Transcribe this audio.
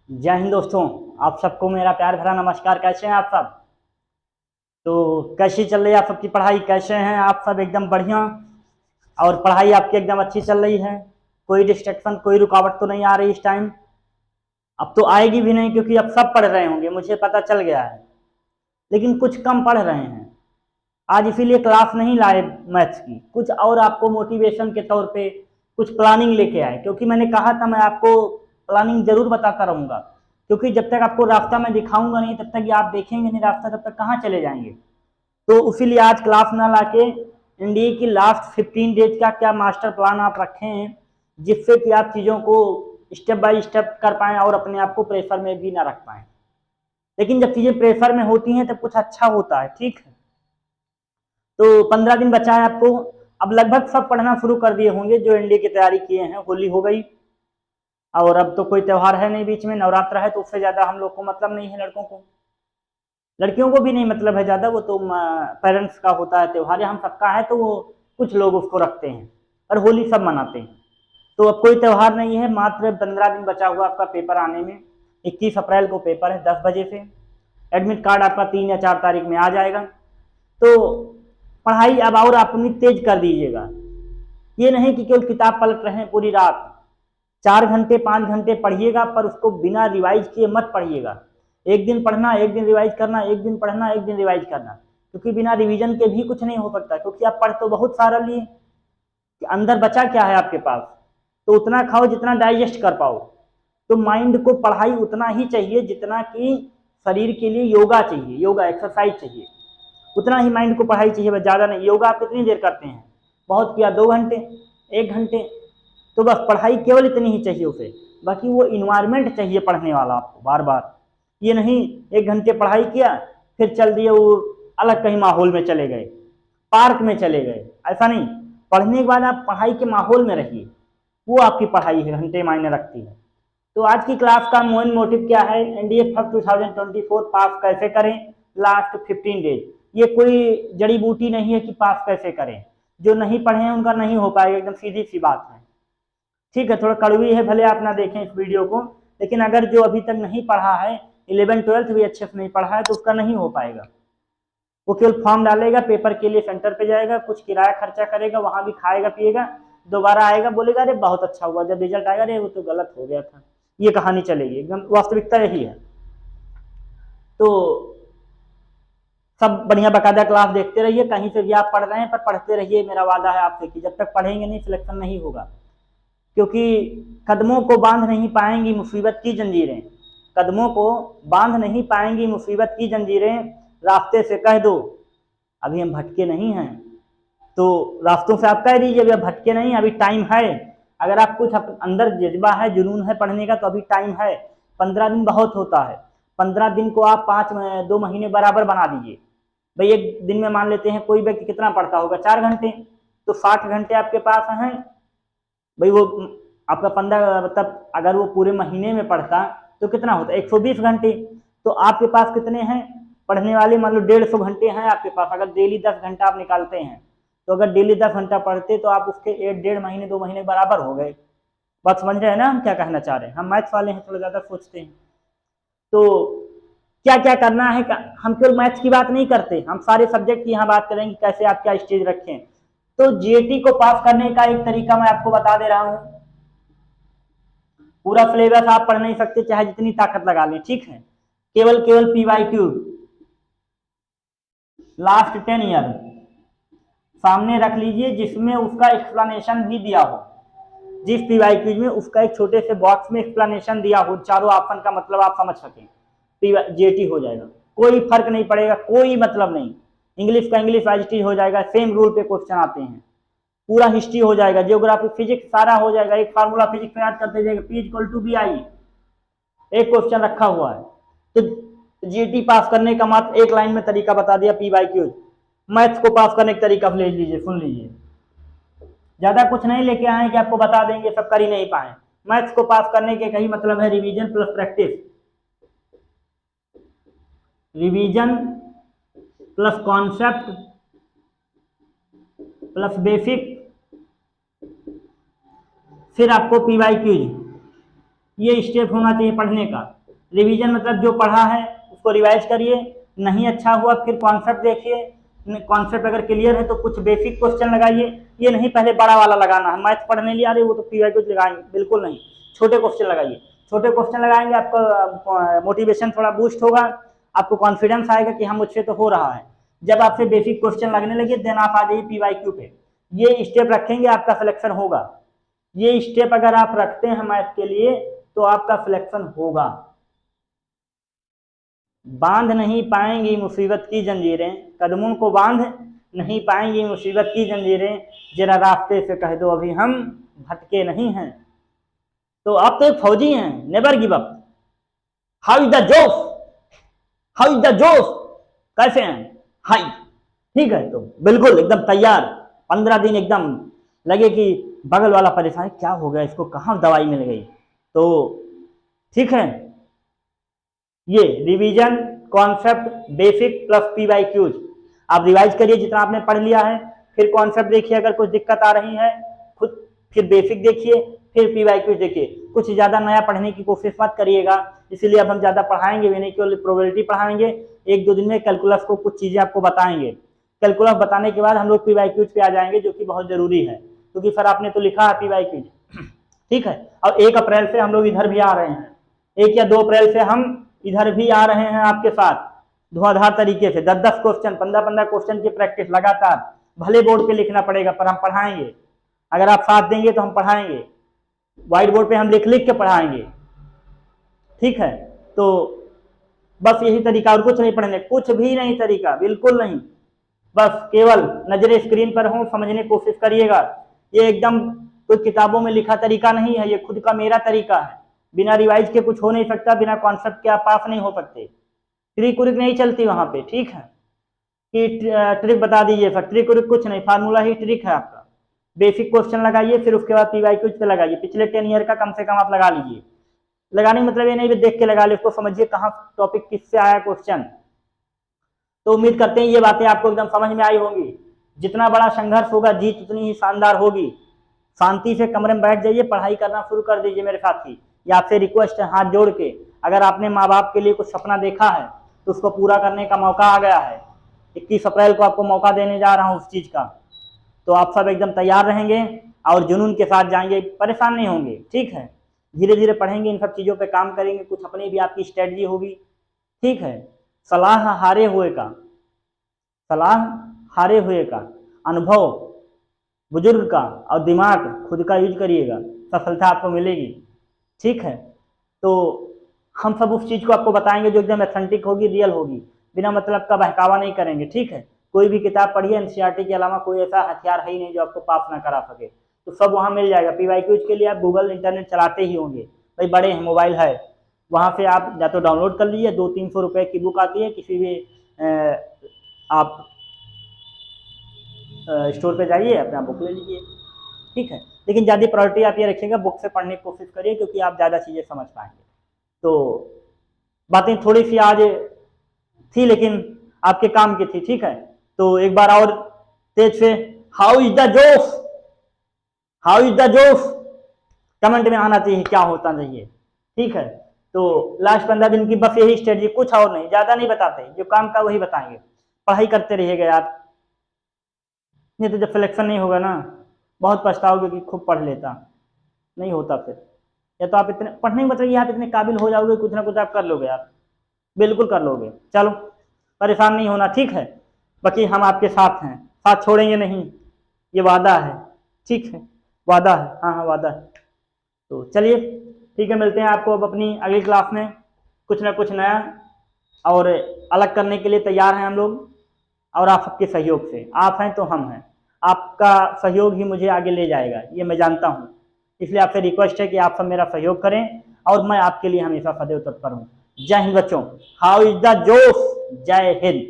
जय हिंद दोस्तों। आप सबको मेरा प्यार भरा नमस्कार। कैसे हैं आप सब? तो कैसी चल रही है आप सबकी पढ़ाई? कैसे हैं आप सब? एकदम बढ़िया। और पढ़ाई आपकी एकदम अच्छी चल रही है? कोई डिस्ट्रैक्शन, कोई रुकावट तो नहीं आ रही इस टाइम? अब तो आएगी भी नहीं, क्योंकि अब सब पढ़ रहे होंगे, मुझे पता चल गया है। लेकिन कुछ कम पढ़ रहे हैं। आज इसीलिए क्लास नहीं लाए मैथ्स की, कुछ और आपको मोटिवेशन के तौर पे कुछ प्लानिंग लेके आए, क्योंकि मैंने कहा था मैं आपको प्लानिंग जरूर बताता रहूंगा। क्योंकि जब तक आपको रास्ता मैं दिखाऊंगा नहीं, तब तक ये आप देखेंगे नहीं रास्ता, तब तक कहाँ चले जाएंगे। तो उसीलिए आज क्लास ना लाके इंडिया की लास्ट 15 डेज का क्या मास्टर प्लान आप रखे हैं, जिससे कि आप चीज़ों को स्टेप बाय स्टेप कर पाएं और अपने आप को प्रेशर में भी ना रख पाएं। लेकिन जब चीज़ें प्रेशर में होती हैं तब कुछ अच्छा होता है, ठीक है। तो 15 दिन बचा है आपको। अब लगभग सब पढ़ना शुरू कर दिए होंगे जो एनडीए की तैयारी किए हैं। होली हो गई और अब तो कोई त्यौहार है नहीं, बीच में नवरात्र है, तो उससे ज्यादा हम लोग को मतलब नहीं है। लड़कों को, लड़कियों को भी नहीं मतलब है ज्यादा, वो तो पेरेंट्स का होता है त्यौहार, हम सबका है तो वो कुछ लोग उसको रखते हैं। और होली सब मनाते हैं। तो अब कोई त्यौहार नहीं है, मात्र 15 दिन बचा हुआ आपका पेपर आने में। 21 अप्रैल को पेपर है 10 बजे से। एडमिट कार्ड आपका 3 या 4 तारीख में आ जाएगा। तो पढ़ाई अब और अपनी तेज कर दीजिएगा। ये नहीं कि केवल किताब पलट रहे हैं पूरी रात। 4 घंटे 5 घंटे पढ़िएगा, पर उसको बिना रिवाइज किए मत पढ़िएगा। एक दिन पढ़ना, एक दिन रिवाइज करना, एक दिन पढ़ना, एक दिन रिवाइज करना। क्योंकि बिना रिवीजन के भी कुछ नहीं हो सकता, क्योंकि आप पढ़ तो बहुत सारा लिए कि अंदर बचा क्या है आपके पास। तो उतना खाओ जितना डाइजेस्ट कर पाओ। तो माइंड को पढ़ाई उतना ही चाहिए जितना कि शरीर के लिए योगा चाहिए, योगा एक्सरसाइज चाहिए। उतना ही माइंड को पढ़ाई चाहिए, बस ज़्यादा नहीं। योगा आप कितनी देर करते हैं? बहुत किया 2 घंटे, 1 घंटे। तो बस पढ़ाई केवल इतनी ही चाहिए उसे। बाकी वो इन्वायरमेंट चाहिए पढ़ने वाला आपको बार बार। ये नहीं 1 घंटे पढ़ाई किया फिर चल दिए वो अलग कहीं माहौल में चले गए, पार्क में चले गए। ऐसा नहीं, पढ़ने के बाद आप पढ़ाई के माहौल में रहिए। वो आपकी पढ़ाई है, घंटे मायने रखती है। तो आज की क्लास का मेन मोटिव क्या है? एनडीए फर्स्ट 2024 पास कैसे करें लास्ट 15 डेज। ये कोई जड़ी बूटी नहीं है कि पास कैसे करें। जो नहीं पढ़े हैं उनका नहीं हो पाएगा, एकदम सीधी सी बात है। ठीक है, थोड़ा कड़वी है, भले आप ना देखें इस वीडियो को, लेकिन अगर जो अभी तक नहीं पढ़ा है, 11 12 भी अच्छे से नहीं पढ़ा है, तो उसका नहीं हो पाएगा। वो केवल फॉर्म डालेगा, पेपर के लिए सेंटर पे जाएगा, कुछ किराया खर्चा करेगा, वहां भी खाएगा पिएगा, दोबारा आएगा, बोलेगा अरे बहुत अच्छा हुआ, जब रिजल्ट आएगा अरे वो तो गलत हो गया था। ये कहानी चलेगी, एकदम वास्तविकता यही है। तो सब बढ़िया बकायदा क्लास देखते रहिए, कहीं से भी आप पढ़ रहे हैं पर पढ़ते रहिए। मेरा वादा है आपसे कि जब तक पढ़ेंगे नहीं सिलेक्शन नहीं होगा। क्योंकि कदमों को बांध नहीं पाएंगी मुसीबत की जंजीरें। कदमों को बांध नहीं पाएंगी मुसीबत की जंजीरें। रास्ते से कह दो अभी हम भटके नहीं हैं। तो रास्तों से आप कह दीजिए अभी आप भटके नहीं, अभी टाइम है। अगर आप कुछ अंदर जज्बा है, जुनून है पढ़ने का, तो अभी टाइम है। 15 दिन बहुत होता है। 15 दिन को आप 2 महीने बराबर बना दीजिए। भाई एक दिन में मान लेते हैं कोई व्यक्ति कितना पढ़ता होगा, 4 घंटे, तो 60 घंटे आपके पास हैं। भाई वो आपका 15, मतलब अगर वो पूरे महीने में पढ़ता तो कितना होता, 120 घंटे। तो आपके पास कितने हैं पढ़ने वाले? मान लो 150 घंटे हैं आपके पास। अगर डेली 10 घंटा आप निकालते हैं, तो अगर डेली 10 घंटा पढ़ते तो आप उसके 1 1.5 महीने 2 महीने बराबर हो गए। बात समझ रहे हैं ना हम क्या कहना चाह रहे हैं? हम मैथ्स वाले हैं, थोड़ा ज्यादा सोचते हैं। तो क्या क्या करना है, हम केवल मैथ्स की बात नहीं करते, हम सारे सब्जेक्ट की यहाँ बात करेंगे कैसे आप क्या स्टेज रखें। तो जीएटी को पास करने का एक तरीका मैं आपको बता दे रहा हूँ। पूरा सिलेबस आप पढ़ नहीं सकते चाहे जितनी ताकत लगा लें, ठीक है। केवल केवल पीवाईक्यू लास्ट 10 ईयर सामने रख लीजिए, जिसमें उसका एक्सप्लेनेशन भी दिया हो। जिस पीवाईक्यूज में उसका एक छोटे से बॉक्स में एक्सप्लेनेशन दिया हो, चारों ऑप्शन का मतलब आप समझ सकें, जेटी हो जाएगा। कोई फर्क नहीं पड़ेगा, कोई मतलब नहीं। इंग्लिश का इंग्लिश वाइज हो जाएगा, सेम रूल पे क्वेश्चन आते हैं। पूरा हिस्ट्री हो जाएगा, जियोग्राफी, फिजिक्स सारा हो जाएगा। एक फार्मूला फिजिक्स में याद करते जाएगा, P equal to B I, एक क्वेश्चन रखा हुआ है। तो जीटी पास करने का मात्र एक लाइन में तरीका बता दिया, पी बाई क्यू। मैथ्स को पास करने का तरीका ले लीजिए, सुन लीजिए। ज्यादा कुछ नहीं लेके आए कि आपको बता देंगे, सब कर ही नहीं पाए। मैथ्स को पास करने के कई मतलब है, revision plus practice, revision plus concept plus basic, फिर आपको पी वाई क्यूज। ये स्टेप होना चाहिए पढ़ने का। रिवीजन मतलब जो पढ़ा है उसको रिवाइज करिए, नहीं अच्छा हुआ फिर कॉन्सेप्ट देखिए, कॉन्सेप्ट अगर क्लियर है तो कुछ बेसिक क्वेश्चन लगाइए। ये नहीं पहले बड़ा वाला लगाना है, मैथ पढ़ने लिए आ रही वो तो पीवाई कुछ लगाएंगे, बिल्कुल नहीं। छोटे क्वेश्चन लगाइए, छोटे क्वेश्चन लगाएंगे आपका मोटिवेशन थोड़ा बूस्ट होगा, आपको कॉन्फिडेंस आएगा कि हम मुझसे तो हो रहा है। जब आपसे बेसिक क्वेश्चन लगने लगे देन आप आ जाइए पीवाईक्यू पे। ये स्टेप रखेंगे आपका सिलेक्शन होगा। ये स्टेप अगर आप रखते हैं मैथ के लिए तो आपका सिलेक्शन होगा। बांध नहीं पाएंगी मुसीबत की जंजीरें, कदमों को बांध नहीं पाएंगी मुसीबत की जंजीरें, जरा रास्ते से कह दो अभी हम भटके नहीं हैं। तो आप तो एक फौजी हैं, never give up. How is the जोश, हाउ इज द जोश, कैसे हैं, हाई, ठीक है। तो बिल्कुल एकदम तैयार, 15 दिन एकदम लगे कि बगल वाला परेशान क्या हो गया इसको, कहाँ दवाई मिल गई। तो ठीक है, ये revision concept basic plus PYQs आप रिवाइज करिए जितना आपने पढ़ लिया है, फिर कॉन्सेप्ट देखिए अगर कुछ दिक्कत आ रही है खुद, फिर बेसिक देखिए, फिर पीवाईक्यूज देखिए। कुछ ज्यादा नया पढ़ने की कोशिश मत करिएगा, इसीलिए अब हम ज्यादा पढ़ाएंगे भी नहीं, केवल प्रोबेबिलिटी पढ़ाएंगे। 1-2 दिन में कैलकुलस को कुछ चीजें आपको बताएंगे, कैलकुलस बताने के बाद हम लोग पीवाईक्यूज पे आ जाएंगे जो कि बहुत जरूरी है, क्योंकि सर आपने तो लिखा है पीवाईक्यूज, ठीक है। और 1 अप्रैल से हम लोग इधर भी आ रहे हैं, 1 या 2 अप्रैल से हम इधर भी आ रहे हैं आपके साथ धुआंधार तरीके से। 10-10 क्वेश्चन, 15-15 क्वेश्चन की प्रैक्टिस लगातार, भले बोर्ड पे लिखना पड़ेगा पर हम पढ़ाएंगे। अगर आप साथ देंगे तो हम पढ़ाएंगे, व्हाइट बोर्ड पे हम लिख लिख के पढ़ाएंगे, ठीक है। तो बस यही तरीका, और कुछ नहीं पढ़ने, कुछ भी नहीं तरीका, बिल्कुल नहीं। बस केवल नजरें स्क्रीन पर हो, समझने की कोशिश करिएगा। ये एकदम कोई किताबों में लिखा तरीका नहीं है, ये खुद का मेरा तरीका है। बिना रिवाइज के कुछ हो नहीं सकता, बिना कॉन्सेप्ट के आप पास नहीं हो सकते। ट्रिक उरिक नहीं चलती वहां पे, ठीक है कि ट्रिक बता दीजिए सर, ट्रिक उरिक कुछ नहीं, फार्मूला ही ट्रिक है आपका। बेसिक क्वेश्चन लगाइए, फिर उसके बाद पीवाईक्यूज पे लगाइए, पिछले 10 ईयर का कम से कम आप लगा लीजिए। लगाने मतलब ये नहीं भी देख के लगा ले, उसको समझिए कहाँ टॉपिक किससे आया क्वेश्चन। तो उम्मीद करते हैं ये बातें आपको एकदम समझ में आई होंगी। जितना बड़ा संघर्ष होगा जीत उतनी ही शानदार होगी। शांति से कमरे में बैठ जाइए, पढ़ाई करना शुरू कर दीजिए मेरे साथी। ये आपसे रिक्वेस्ट है हाथ जोड़ के, अगर आपने माँ बाप के लिए कुछ सपना देखा है तो उसको पूरा करने का मौका आ गया है। 21 अप्रैल को आपको मौका देने जा रहा हूँ उस चीज का, तो आप सब एकदम तैयार रहेंगे और जुनून के साथ जाएंगे, परेशान नहीं होंगे, ठीक है। धीरे धीरे पढ़ेंगे, इन सब चीजों पे काम करेंगे, कुछ अपनी भी आपकी स्ट्रेटजी होगी, ठीक है। सलाह हारे हुए का, सलाह हारे हुए का, अनुभव बुजुर्ग का और दिमाग खुद का यूज करिएगा, सफलता आपको मिलेगी, ठीक है। तो हम सब उस चीज को आपको बताएंगे जो एकदम ऑथेंटिक होगी, रियल होगी, बिना मतलब का बहकावा नहीं करेंगे, ठीक है। कोई भी किताब पढ़िए, एनसीईआरटी के अलावा कोई ऐसा हथियार है ही नहीं जो आपको पास ना करा सके, तो सब वहाँ मिल जाएगा। पीवाईक्यूज के लिए आप गूगल इंटरनेट चलाते ही होंगे भाई, बड़े हैं, मोबाइल है, वहाँ से आप या तो डाउनलोड कर लीजिए, 200-300 रुपए की बुक आती है, किसी भी आप स्टोर पे जाइए, अपना बुक ले लीजिए, ठीक है। लेकिन ज़्यादा प्रायोरिटी आप ये रखिएगा, बुक से पढ़ने की कोशिश करिए, क्योंकि आप ज़्यादा चीज़ें समझ पाएंगे। तो बातें थोड़ी सी आज थी लेकिन आपके काम की थी, ठीक है। तो एक बार और तेज से, हाउ इज द जोश, हाउ इज द जोश कमेंट में आना चाहिए, क्या होता चाहिए, ठीक है। तो लास्ट 15 दिन की बस यही स्ट्रेटजी, कुछ और नहीं, ज्यादा नहीं बताते, जो काम का वही बताएंगे। पढ़ाई करते रहिएगा यार, नहीं तो जब सिलेक्शन नहीं होगा ना बहुत पछताओगे कि खूब पढ़ लेता, नहीं होता फिर। या तो आप इतने पढ़ने मतलब ये आप इतने काबिल हो जाओगे, कुछ ना कुछ आप कर लोगे यार, बिल्कुल कर लोगे। चलो परेशान नहीं होना, ठीक है। बाकी हम आपके साथ हैं, साथ छोड़ेंगे नहीं, ये वादा है, ठीक है, वादा है, हाँ हाँ वादा है। तो चलिए ठीक है, मिलते हैं आपको अब अपनी अगली क्लास में, कुछ ना कुछ नया और अलग करने के लिए तैयार हैं हम लोग, और आप सबके सहयोग से। आप हैं तो हम हैं, आपका सहयोग ही मुझे आगे ले जाएगा, ये मैं जानता हूँ। इसलिए आपसे रिक्वेस्ट है कि आप सब मेरा सहयोग करें और मैं आपके लिए हमेशा सदैव तत्पर हूँ। जय हिंद बच्चों, हाउ इज द जोश, जय हिंद।